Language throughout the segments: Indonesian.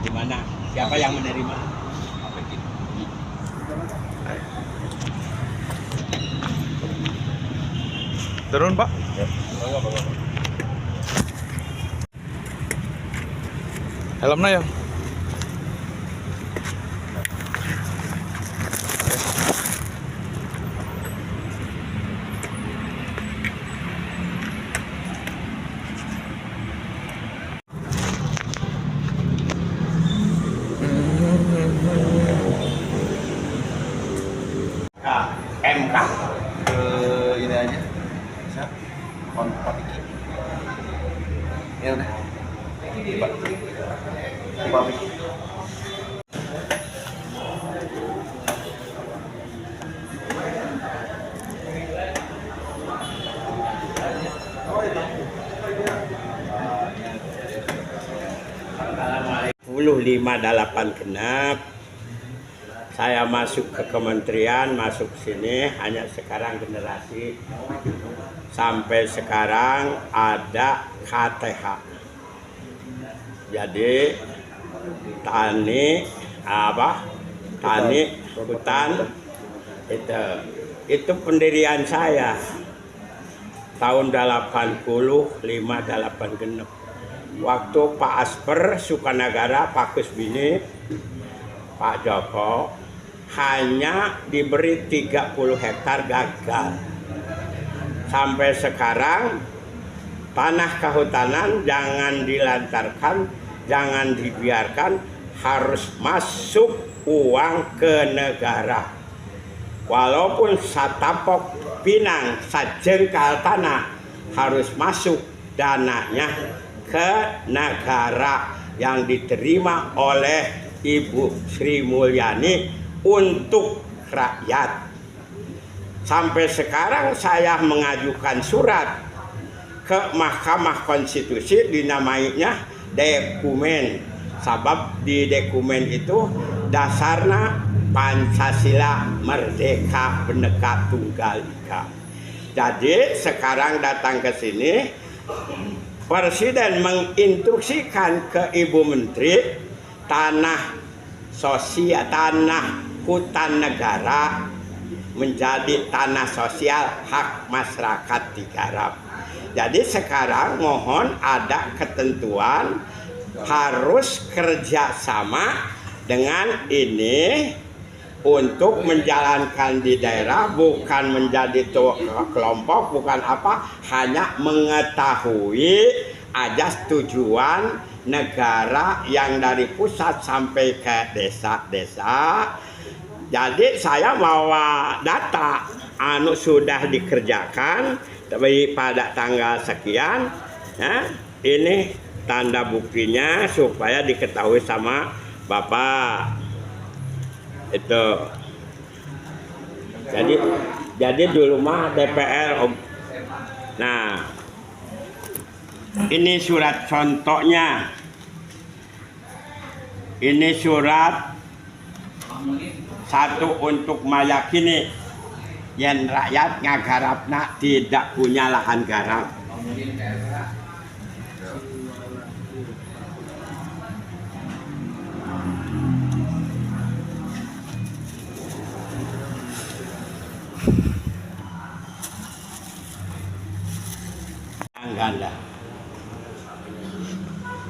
Gimana? Siapa yang menerima? Turun, Pak. Ya. Helmnya ya. MK. Ini aja. Siap. Kontak iki. Ya udah. Coba. Coba iki. Puluh 58 genap. Saya masuk ke kementerian, masuk sini hanya sekarang generasi sampai sekarang ada KTH. Jadi tani hutan itu pendirian saya tahun 85 8 genep. Waktu Pak Asper Sukanagara, Pak Kusbini, Pak Joko hanya diberi 30 hektar gagal. Sampai sekarang tanah kehutanan jangan dilantarkan, jangan dibiarkan, harus masuk uang ke negara. Walaupun satapok pinang sajengkal tanah harus masuk dananya ke negara yang diterima oleh Ibu Sri Mulyani untuk rakyat. Sampai sekarang saya mengajukan surat ke Mahkamah Konstitusi, dinamainya dokumen. Sebab di dokumen itu dasarnya Pancasila Merdeka Bhinneka Tunggal Ika. Jadi sekarang datang ke sini, Presiden menginstruksikan ke Ibu Menteri tanah sosial, tanah hutan negara menjadi tanah sosial hak masyarakat digarap. Jadi sekarang mohon ada ketentuan harus kerjasama dengan ini untuk menjalankan di daerah, bukan menjadi kelompok, bukan apa, hanya mengetahui ajas tujuan negara yang dari pusat sampai ke desa-desa. Jadi saya mau data sudah dikerjakan tapi pada tanggal sekian, ya, ini tanda buktinya supaya diketahui sama Bapak. Itu jadi dulu mah DPR. Nah, ini surat contohnya. Ini surat satu untuk meyakini yang rakyat ngagarapna tidak punya lahan garap. Ganda.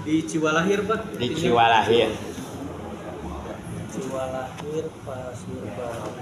Di Ciwalahir, Pak. Di Ciwalahir. Ciwalahir Pasir Baru.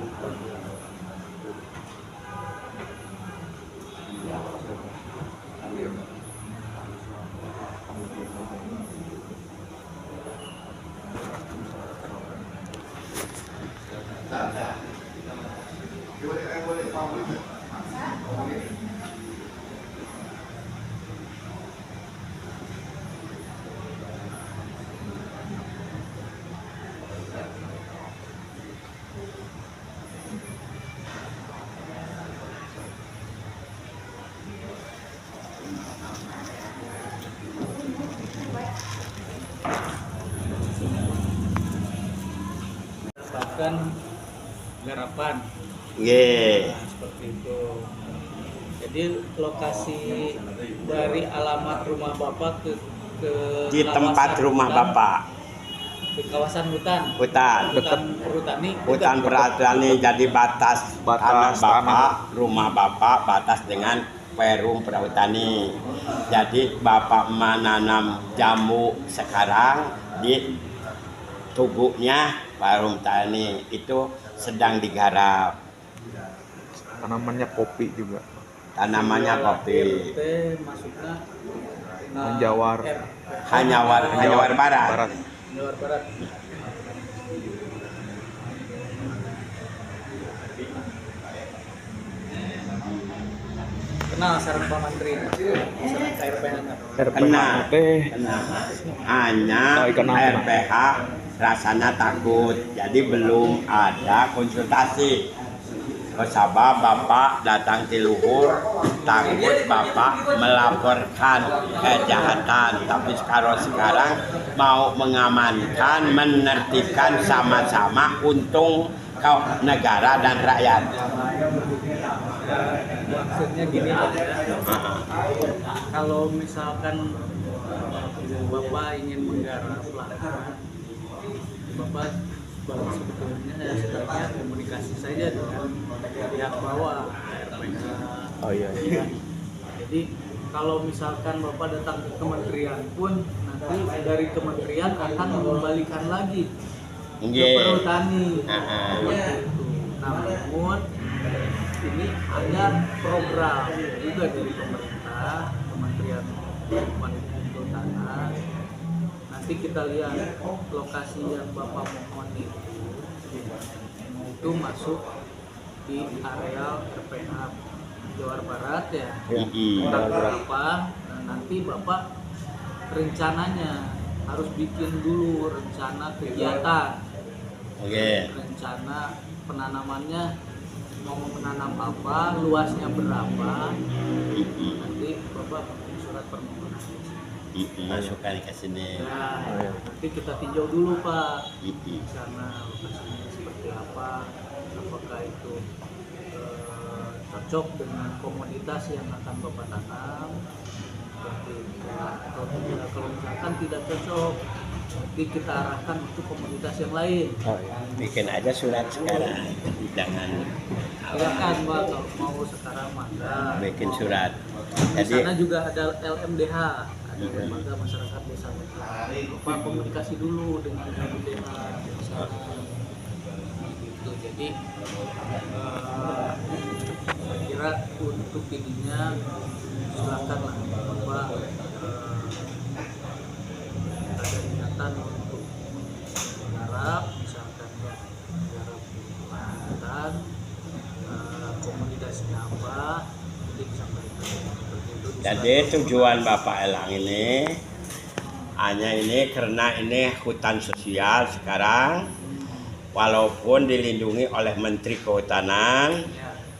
Dapatkan garapan. Yeah. Nah, seperti itu. Jadi lokasi dari alamat rumah Bapak ke Di tempat rumah Bapak. di kawasan hutan. Hutan. Hutan perhutani. Hutan perhutani jadi batas tanah Batas bapak, rumah bapak batas dengan perum perhutani. Jadi bapak menanam jambu sekarang di tubuhnya perum tani itu sedang digarap. Tanamannya kopi juga. Tanamannya kopi. Teh masuknya Menjawar. Hanyawar Barat. Barat. Menjawar Barat. Kenal sarang Pak Mantri, sarang KRPH. Kena. Teh. Hanya Oh, ikan apa? RPH rasanya takut, jadi belum ada konsultasi. Kesabab bapak datang di luhur, takut bapak melaporkan kejahatan. Tapi sekarang mau mengamankan, menertibkan sama-sama untung kau negara dan rakyat. Maksudnya gini Pak ya. Kalau misalkan Bapak ingin menggarap lahan, Bapak sebetulnya sebaiknya komunikasi saja dengan pihak bawah RPH. Oh iya. Jadi kalau misalkan Bapak datang ke kementerian pun nanti dari kementerian akan mengembalikan lagi ke Nggih. perhutani. Seperti itu. Namun ini ada program juga dari pemerintah, Kementerian Lingkungan Hidup dan Kehutanan. Nanti kita lihat lokasi yang Bapak mohon itu masuk di areal RPH Jawa Barat ya. Tentang berapa? Nah, nanti Bapak rencananya harus bikin dulu rencana kegiatan. Rencana penanamannya mau menanam apa, luasnya berapa, nanti Bapak bikin surat permohonan. Masukkan ke sini. Nah, nanti kita tinjau dulu Pak, karena lokasinya seperti apa, apakah itu cocok dengan komoditas yang akan Bapak tanam, seperti itu. Atau tidak, kalau misalkan tidak cocok, nanti kita arahkan untuk komoditas yang lain. Bikin aja surat sekarang, jangan Silakan Pak, kalau mau sekarang maka bikin surat. di Jadi sana juga ada LMDH, ada lembaga masyarakat desa. Bapak komunikasi dulu dengan LMDH di sana. Gitu. Jadi saya kira untuk ininya silakanlah Bapak ada niatan untuk menggarap, misalkan ya menggarap hutan, komunitasnya apa, jadi disampaikan seperti itu. Jadi tujuan Bapak Elang ini hanya ini karena ini hutan sosial sekarang, walaupun dilindungi oleh Menteri Kehutanan,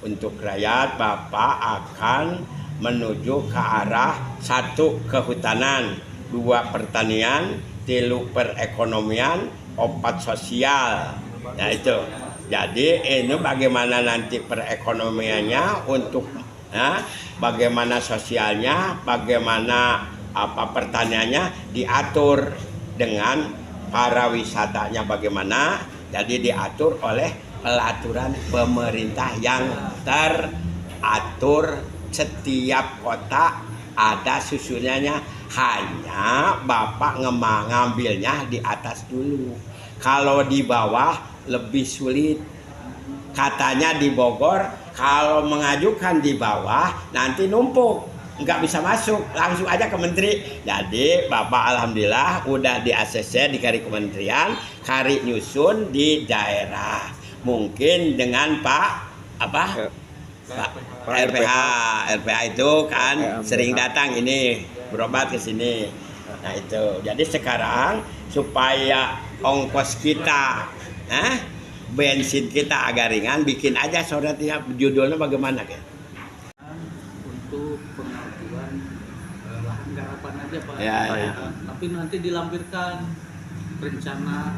untuk rakyat Bapak akan menuju ke arah 1 kehutanan, 2 pertanian, 3 perekonomian, 4 sosial. Nah itu. Jadi ini bagaimana nanti perekonomiannya untuk bagaimana sosialnya, bagaimana pertaniannya diatur dengan para wisatanya bagaimana. Jadi diatur oleh peraturan pemerintah yang teratur, setiap kota ada susunannya. Hanya Bapak ngambilnya di atas dulu. Kalau di bawah lebih sulit. Katanya di Bogor kalau mengajukan di bawah nanti numpuk, nggak bisa masuk, langsung aja ke menteri. Jadi Bapak alhamdulillah udah di ACC di kari kementerian, kari nyusun di daerah. Mungkin dengan Pak RPH itu kan sering datang ini berobat ke sini. Nah itu. Jadi sekarang supaya ongkos kita bensin kita agak ringan, bikin aja surat ya, judulnya bagaimana kan? Untuk pengajuan lahan garapan aja Pak. Ya. Tapi nanti dilampirkan rencana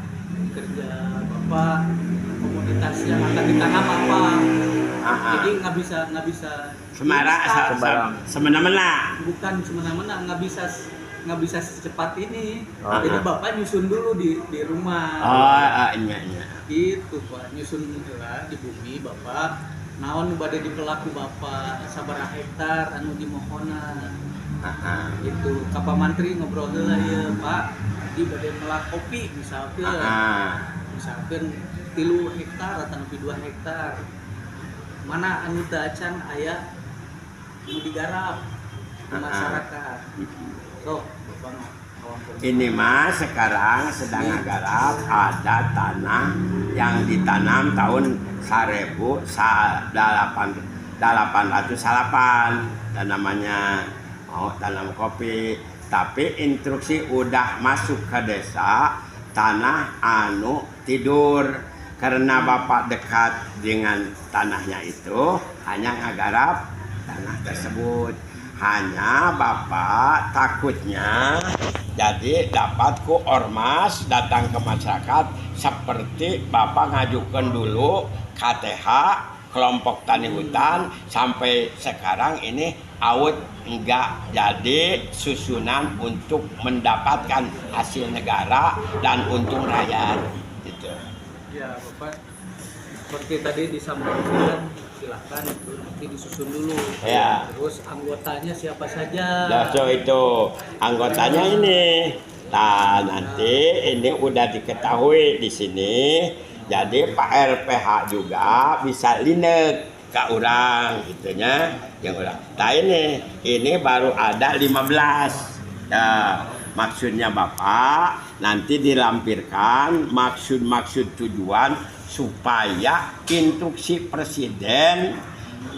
kerja Bapak, komoditas yang akan ditanam apa. Jadi nggak bisa Semena-mena. bukan semena-mena, nggak bisa nggak bisa secepat ini. Oh, Jadi iya. bapak nyusun dulu di rumah. Iya. Gitu pak, nyusun lah di bumi bapak. Naon bade di pelaku bapak sabaraha hektar anu dimohona. Gitu. Kapa mantri ngobrol heula ya pak. Di bade melak kopi misalkan. Misalkan 3 hektar atau lebih 2 hektar. Mana anu teu acan aya nu digarap ke masyarakat. So, Bapak kawan-kawan. Ini mas sekarang sedang garap ada tanah yang ditanam tahun 1808 dan namanya tanam kopi. Tapi instruksi udah masuk ke desa tanah anu tidur karena bapak dekat dengan tanahnya itu hanya ngagarap tanah tersebut. Hanya bapak takutnya jadi dapat ku ormas datang ke masyarakat seperti bapak ngajukan dulu KTH kelompok tani hutan sampai sekarang ini awet enggak jadi susunan untuk mendapatkan hasil negara dan untung rakyat gitu. Ya bapak seperti tadi disampaikan silahkan itu nanti disusun dulu. Ya. Terus anggotanya siapa saja? Nah, so itu anggotanya ini. Nah, nanti ini udah diketahui di sini. Jadi Pak RPH juga bisa linek ke orang gitunya yang udah. Nah ini baru ada 15. Nah, maksudnya Bapak nanti dilampirkan maksud-maksud tujuan supaya instruksi presiden,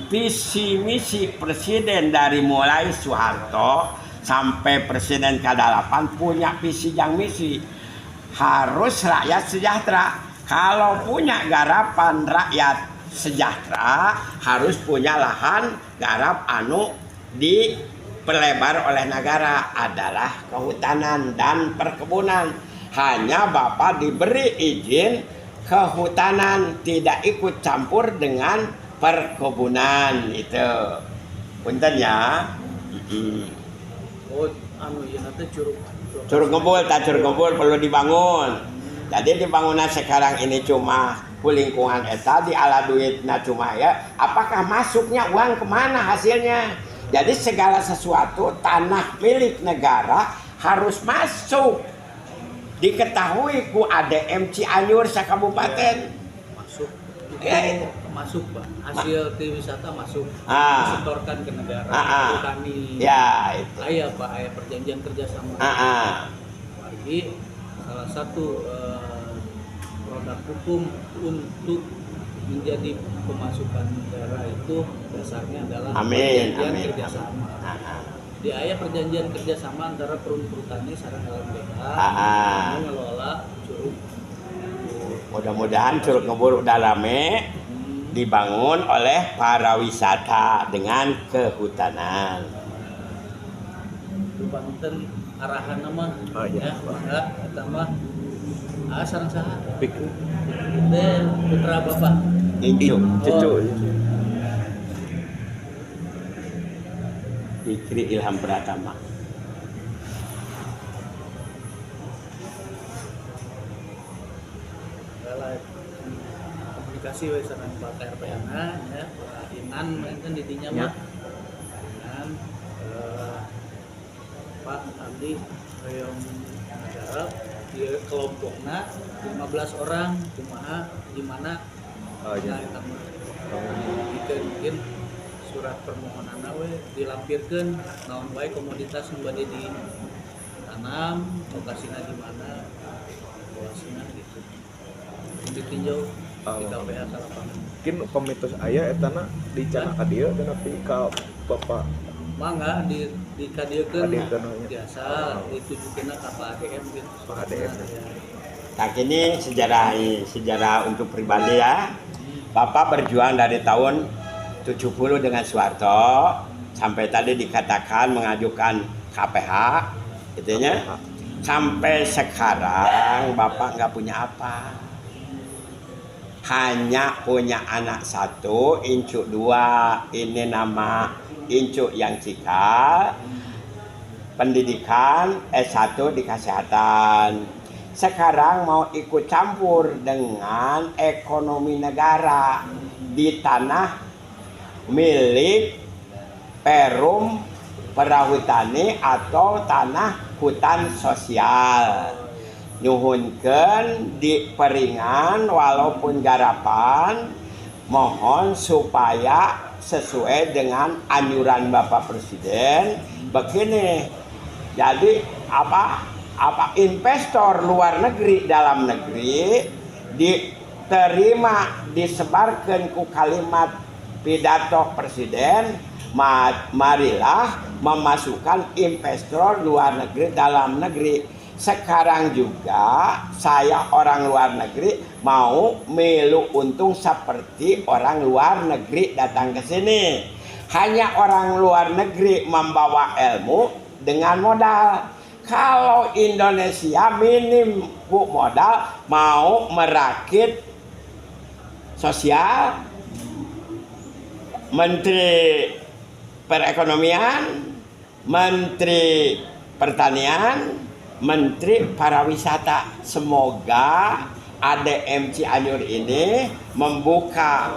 visi misi presiden dari mulai Soeharto sampai presiden ke-8 punya visi yang misi harus rakyat sejahtera. Kalau punya garapan rakyat sejahtera harus punya lahan garap anu diperlebar oleh negara adalah kehutanan dan perkebunan. Hanya Bapak diberi izin kehutanan, tidak ikut campur dengan perkebunan itu. Punten ya. Oh, anu ya nanti Curug Ngebul perlu dibangun. Jadi dibangunan sekarang ini cuma lingkungan eta di ala duitnya cuma ya. Apakah masuknya uang kemana hasilnya? Jadi segala sesuatu tanah milik negara harus masuk. Diketahui ku ADM Cianjur sakabupaten masuk. Ya, Masuk pak. Hasil wisata masuk. Ah. Disetorkan ke negara. Petani. Ya itu. Ayah pak, ayah perjanjian kerjasama. Lagi salah satu produk hukum untuk menjadi pemasukan negara itu dasarnya adalah perjanjian kerjasama. Di ayah perjanjian kerjasama antara perhutani sareng LMDH mengelola curug. Mudah-mudahan Curug Ngebul udah rame dibangun oleh para wisata dengan kehutanan. Banten arahan nama iya. ya mangga eta mah sareng saha Pikir. teh putra bapak Incu, Cucu. Fikri Ilham Pratama. komunikasi we sareng Pak RPH-na ya Pak Inan mungkin di dinya mah dengan Pak Abdi hoyong ngarep di kelompokna 15 orang kumaha di mana eta mah mungkin surat permohonan we dilampirkan naon wae komoditas nu bade ditanam lokasina di mana lokasina gitu ditinjau di KPH Kalapangan. Mungkin pemitos ayah etana dicana ka dieu dan tapi ka Bapak Mangga di kadiekeun Kadiekeun, ya. biasa ditujukeun ka Pak ADM gitu. Pak ADM. Ya. Nah ini sejarah untuk pribadi ya. Bapak berjuang dari tahun 70 dengan Soeharto sampai tadi dikatakan mengajukan KPH itunya sampai sekarang Bapak nggak punya apa, hanya punya anak 1, Incu 2. Ini nama Incu yang cikal, pendidikan, S1 di kesehatan. Sekarang mau ikut campur dengan ekonomi negara di tanah milik Perum Perahutani atau tanah hutan sosial. Nyuhunkeun di peringan walaupun garapan, mohon supaya sesuai dengan anjuran Bapak Presiden begini. Jadi apa investor luar negeri dalam negeri diterima disebarkan ku kalimat pidato Presiden, marilah memasukkan investor luar negeri dalam negeri. Sekarang juga saya orang luar negeri mau melu untung seperti orang luar negeri datang ke sini. Hanya orang luar negeri membawa ilmu dengan modal. Kalau Indonesia minim bu modal, mau merakit sosial, Menteri Perekonomian, Menteri Pertanian, Menteri Pariwisata. Semoga ADM Cianjur ini membuka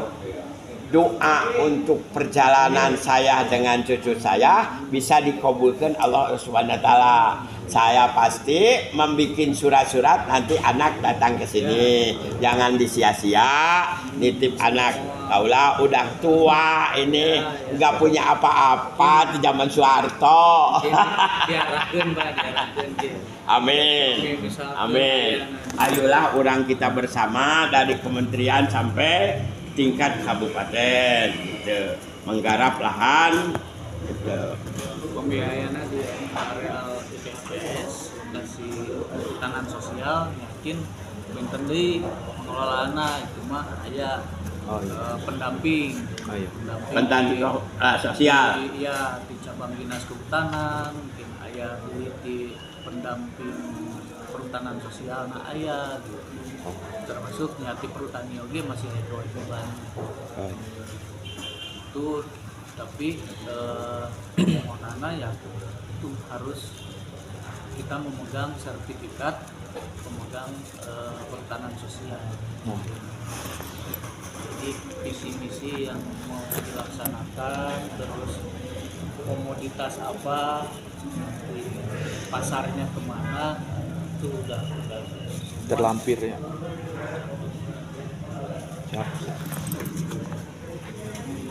doa untuk perjalanan saya dengan cucu saya bisa dikabulkan Allah Subhanahu wa taala. Saya pasti membikin surat-surat nanti anak datang ke sini. Jangan disia-sia nitip anak. Kaulah udah tua ini, nggak punya apa-apa di zaman Soeharto. Diarahkeun Pak, diarahkeun. Amin. Amin. Ayolah orang kita bersama dari kementerian sampai tingkat kabupaten gitu. Menggarap lahan gitu. Pembiayaannya di areal IPS kasih hutanan sosial yakin benten deui pengelolaanna itu mah aya pendamping. Pendamping sosial. Iya di cabang dinas kehutanan mungkin aya di pendamping perhutanan sosial aya gitu. Termasuk nyati perhutani oge masih ada kewajiban. Itu tapi permohonannya ya itu harus kita memegang sertifikat pemegang perhutanan sosial. Jadi visi-misi yang mau dilaksanakan, terus komoditas apa, pasarnya kemana, itu udah terlampir ya. Siap.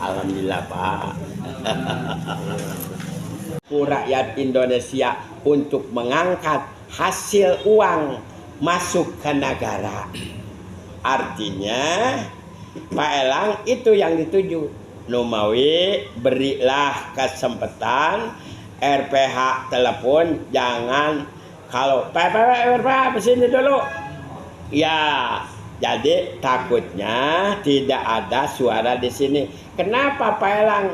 Alhamdulillah Pak. Rakyat Indonesia untuk mengangkat hasil uang masuk ke negara. Artinya Pak Elang itu yang dituju. Numawi berilah kesempatan RPH telepon, jangan kalau Pak sini dulu. Ya, jadi takutnya tidak ada suara di sini. Kenapa Pak Elang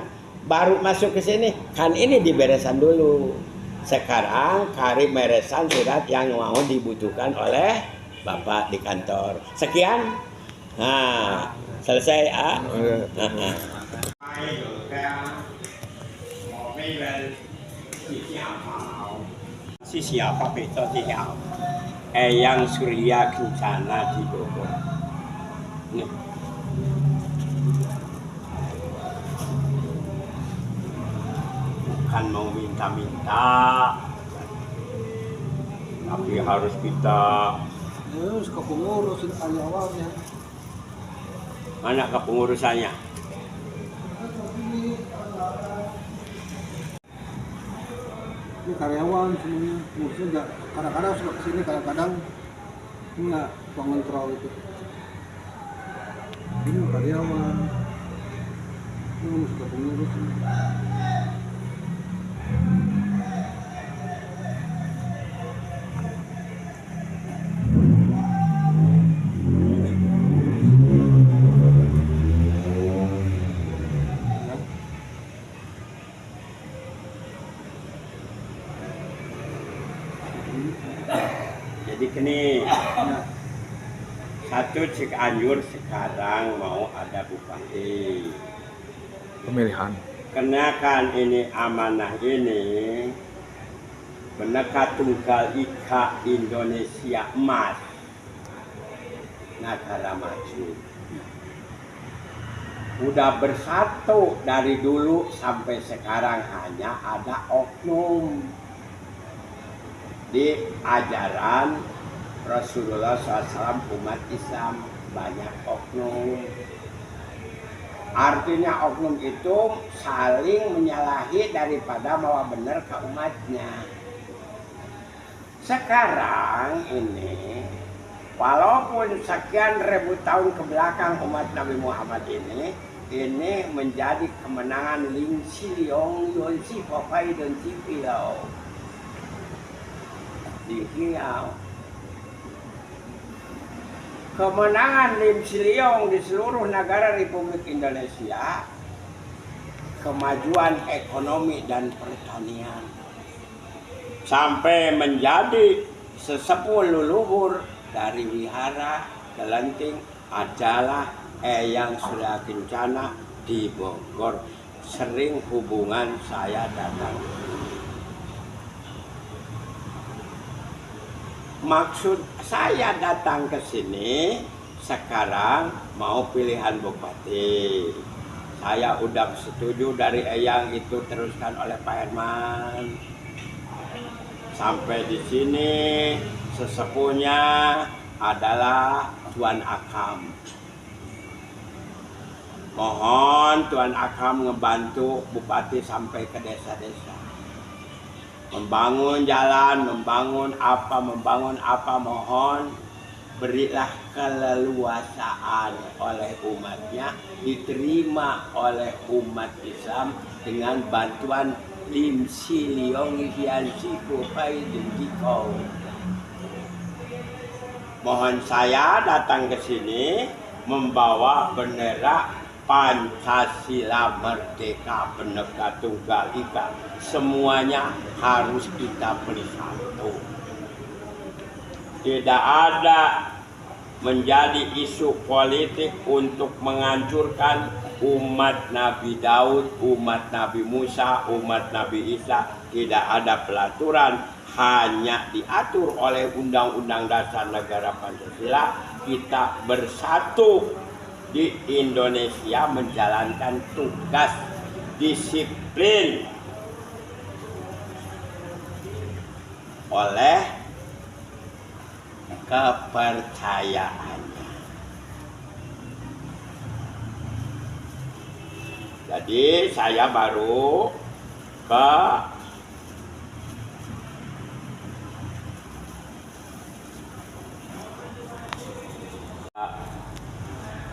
baru masuk ke sini? Kan ini diberesan dulu. Sekarang Karim meresan surat yang mau dibutuhkan oleh Bapak di kantor. Sekian. Nah, selesai ah. Si siapa itu siapa? Eyang Surya Kencana di Bogor. Nih. Bukan mau minta-minta, tapi harus kita. Terus ke pengurus awalnya. Mana kepengurusannya? Ini karyawan semuanya, pengurusnya enggak, kadang-kadang suka kesini, kadang-kadang enggak pengontrol itu. Ini karyawan, ini suka pengurus. Jadi kini satu Cianjur sekarang mau ada bupati. Pemilihan. Karena kan ini amanah ini Bhinneka Tunggal Ika Indonesia emas, negara maju. Udah bersatu dari dulu sampai sekarang, hanya ada oknum di ajaran Rasulullah SAW umat Islam, banyak oknum. Artinya oknum itu saling menyalahi daripada mau benar ke umatnya. Sekarang ini, walaupun sekian ribu tahun ke belakang umat Nabi Muhammad ini menjadi kemenangan Ling Siliong Yon Si Popai dan Si Pilau di Riau. Kemenangan Lim Siliong di seluruh negara Republik Indonesia, kemajuan ekonomi dan pertanian, sampai menjadi sesepuh leluhur dari wihara Kelenting adalah Eyang Surya Kencana di Bogor. Sering hubungan saya datang. Maksud saya datang ke sini sekarang mau pilihan bupati. Saya udah setuju dari Eyang itu teruskan oleh Pak Herman. Sampai di sini sesepuhnya adalah Tuan Akam. Mohon Tuan Akam ngebantu bupati sampai ke desa-desa. Membangun jalan, membangun apa, mohon berilah keleluasaan oleh umatnya, diterima oleh umat Islam dengan bantuan Lim Siliong Hian Si Popai dan Jikau. Mohon saya datang ke sini membawa bendera Pancasila Merdeka Bhinneka Tunggal Ika. Semuanya harus kita bersatu. Tidak ada menjadi isu politik untuk menghancurkan umat Nabi Daud, umat Nabi Musa, umat Nabi Isa. Tidak ada pelaturan, hanya diatur oleh Undang-Undang Dasar Negara Pancasila. Kita bersatu di Indonesia menjalankan tugas disiplin oleh kepercayaannya. Jadi saya baru ke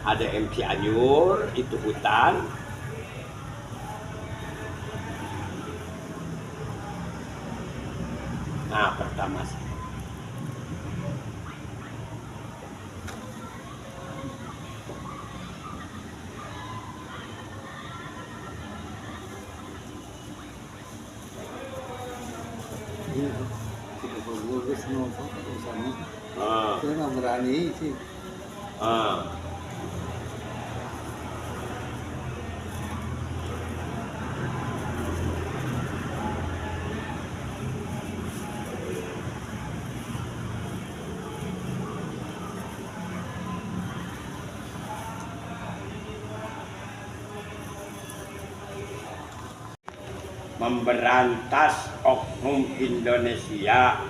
ada MP Anyur, itu hutan. Nah, pertama Saya nggak berani sih. memberantas oknum Indonesia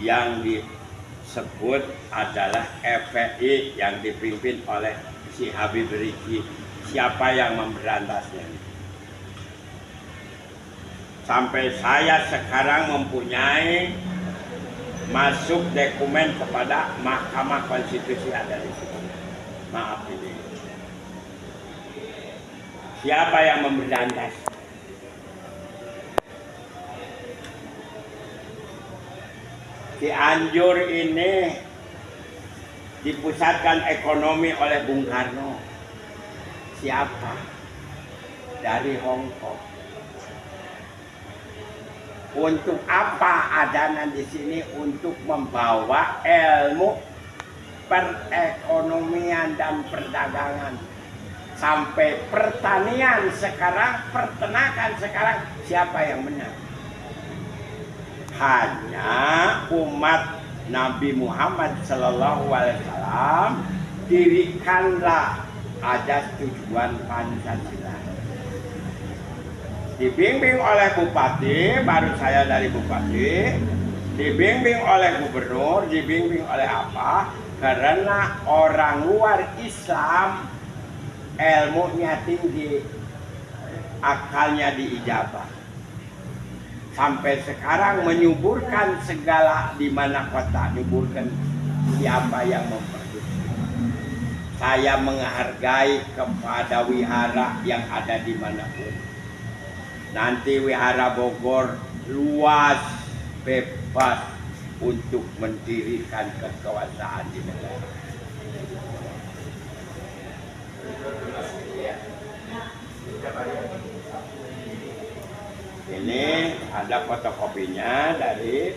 yang disebut adalah FPI yang dipimpin oleh si Habib Ricky. Siapa yang memberantasnya? Sampai saya sekarang mempunyai masuk dokumen kepada Mahkamah Konstitusi ada di situ. Maaf ini. Siapa yang memberantas? Cianjur ini dipusatkan ekonomi oleh Bung Karno. Siapa? Dari Hong Kong. Untuk apa Adanan di sini? Untuk membawa ilmu perekonomian dan perdagangan. Sampai pertanian sekarang, peternakan sekarang, siapa yang menang? hanya umat Nabi Muhammad Sallallahu Alaihi Wasallam dirikanlah ajas tujuan Pancasila. Dibimbing oleh bupati, baru saya dari bupati, dibimbing oleh gubernur, dibimbing oleh apa? Karena orang luar Islam ilmunya tinggi, akalnya diijabah. Sampai sekarang menyuburkan segala di mana kota, nyuburkan siapa yang memproduksi. Saya menghargai kepada wihara yang ada di manapun. Nanti wihara Bogor luas, bebas untuk mendirikan kekuasaan di negara. Ini ada fotokopinya dari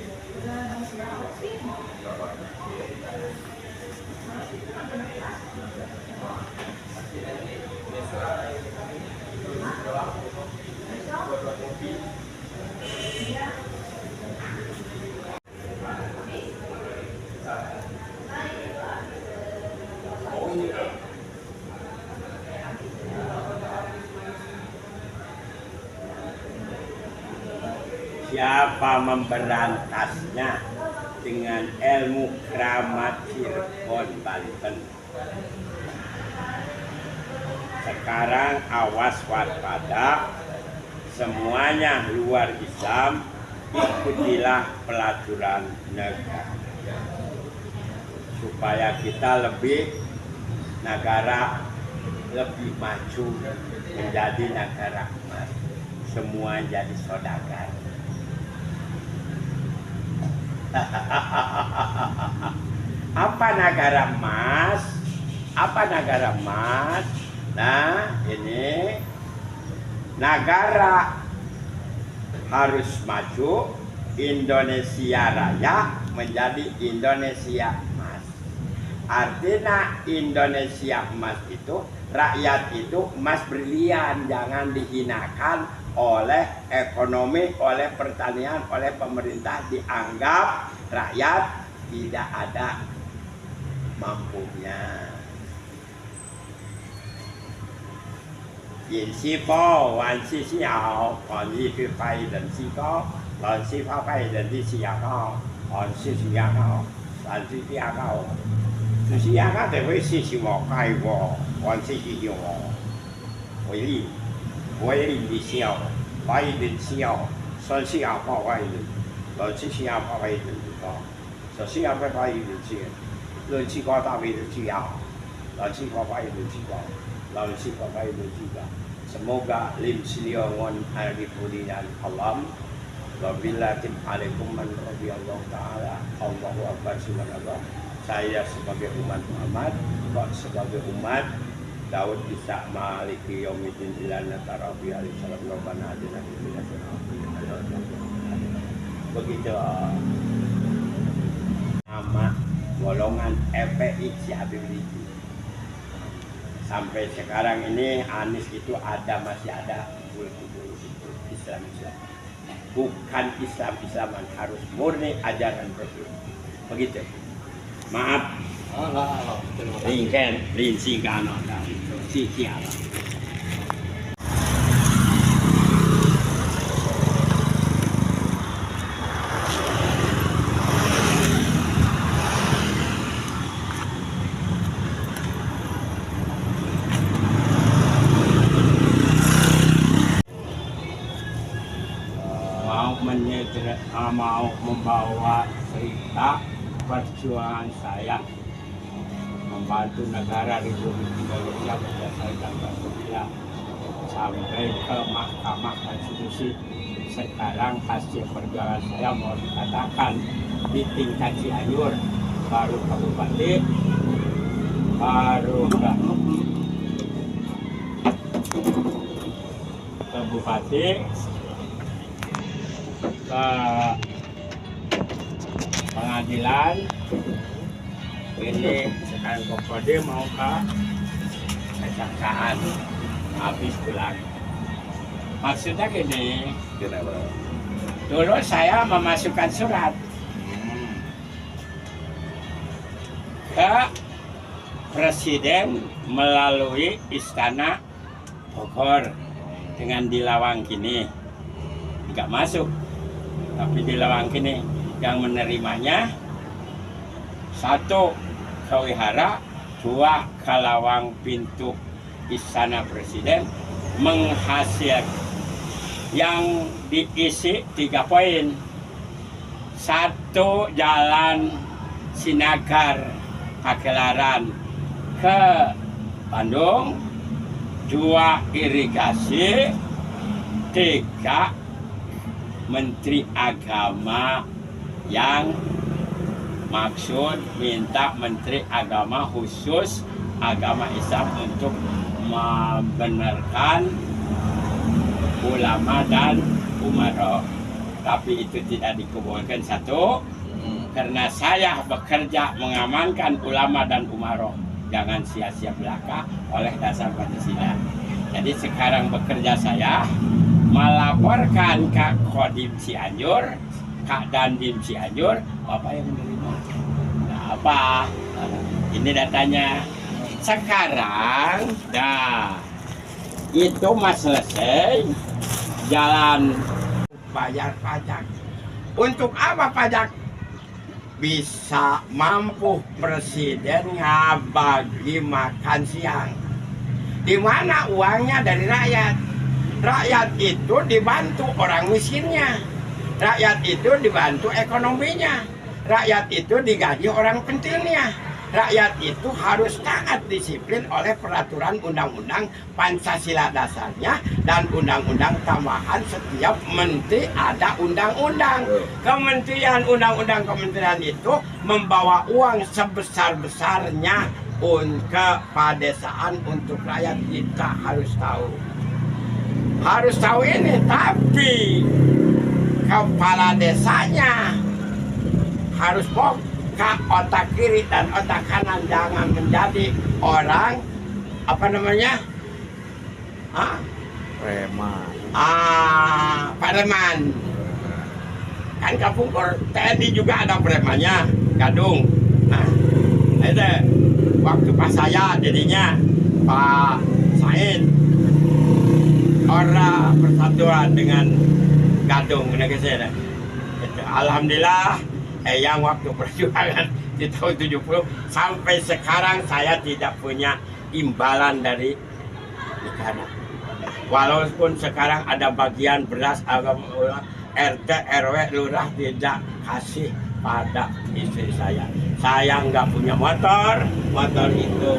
siapa memberantasnya dengan ilmu keramat Cirebon, Banten. Sekarang awas waspada, semuanya luar Islam, ikutilah pelaturan negara. Supaya kita negara lebih maju, menjadi negara emas. Semua jadi saudagar. Apa negara emas? Apa negara emas? Nah, ini negara harus maju, Indonesia Raya menjadi Indonesia emas. Artinya Indonesia emas itu, rakyat itu emas berlian, jangan dihinakan oleh ekonomi, oleh pertanian, oleh pemerintah, dianggap rakyat tidak ada mampunya. Yin si po, wan si xiao, on yi fi pai den si go, lon si fa pai den di si ya go, on si ya go, san si ya go. Si ya go de hui si wo kai wo, wan si yo wo. Wei li 我也理笑，我也理笑，算是也怕我一点，老是是也怕我一点的高，首先也怕我一点去，论去高大为的去呀，老是怕我一点去高，老是怕我一点去高。Semoga lim siliongon hari pulian alam, wabillahi alaikum man radhiyallahu taala, Allahu akbar subhanallah. Saya sebagai umat Muhammad, kok sebagai umat Daud bisa maliki yaumiddin ilana tarabi alaihi salam rabbana atina fid dunya hasanah. Begitu nama golongan FPI si Habib Rizik. Sampai sekarang ini Anies itu masih ada kumpul-kumpul Islam. Bukan Islaman, harus murni ajaran Rasul. Begitu. Maaf. Ringkan, rincikan orang, siapa? Mau membawa cerita perjuangan saya membantu negara Republik Indonesia berdasarkan Pancasila sampai ke Mahkamah Konstitusi. Sekarang hasil perjuangan saya mau dikatakan di tingkat Cianjur, baru kabupaten, baru ke bupati, ke pengadilan, ini sekarang Kopode mau ke kejaksaan, habis pulang. Maksudnya gini, Dulu saya memasukkan surat ke Presiden melalui Istana Bogor dengan dilawang kini, nggak masuk, tapi dilawang kini yang menerimanya 1 ke wihara, 2 ke lawang pintu Istana Presiden, menghasilkan yang diisi 3 poin. 1 jalan Sinagar Pakelaran ke Bandung, 2 irigasi, 3 Menteri Agama yang maksud minta Menteri Agama khusus agama Islam untuk membenarkan ulama dan umaro. Tapi itu tidak dikabulkan. 1, karena saya bekerja mengamankan ulama dan umaro, jangan sia-sia belaka oleh dasar Pancasila. Jadi sekarang bekerja saya melaporkan ke Kodim Cianjur, Kak Dandim Cianjur, Bapak yang menerima. Nah, apa? Ini datanya. Sekarang, dah itu mas selesai, jalan bayar pajak. Untuk apa pajak? Bisa mampu presiden ngabagi makan siang. Di mana uangnya dari rakyat? Rakyat itu dibantu orang miskinnya. Rakyat itu dibantu ekonominya. Rakyat itu digaji orang pentingnya. Rakyat itu harus taat disiplin oleh peraturan undang-undang Pancasila dasarnya dan undang-undang tambahan. Setiap menteri ada undang-undang. Kementerian undang-undang kementerian itu membawa uang sebesar-besarnya ke pedesaan untuk rakyat. Kita harus tahu ini. Tapi kepala desanya harus buka otak kiri dan otak kanan, jangan menjadi orang preman. Kan kampung TNI juga ada premannya, Gadung. Nah, itu waktu pas saya jadinya Pak Said orang persatuan dengan Gadung negara. Alhamdulillah, yang waktu perjuangan di tahun 70 sampai sekarang saya tidak punya imbalan dari negara. Walaupun sekarang ada bagian beras agama RT RW lurah tidak kasih pada istri saya. Saya nggak punya motor itu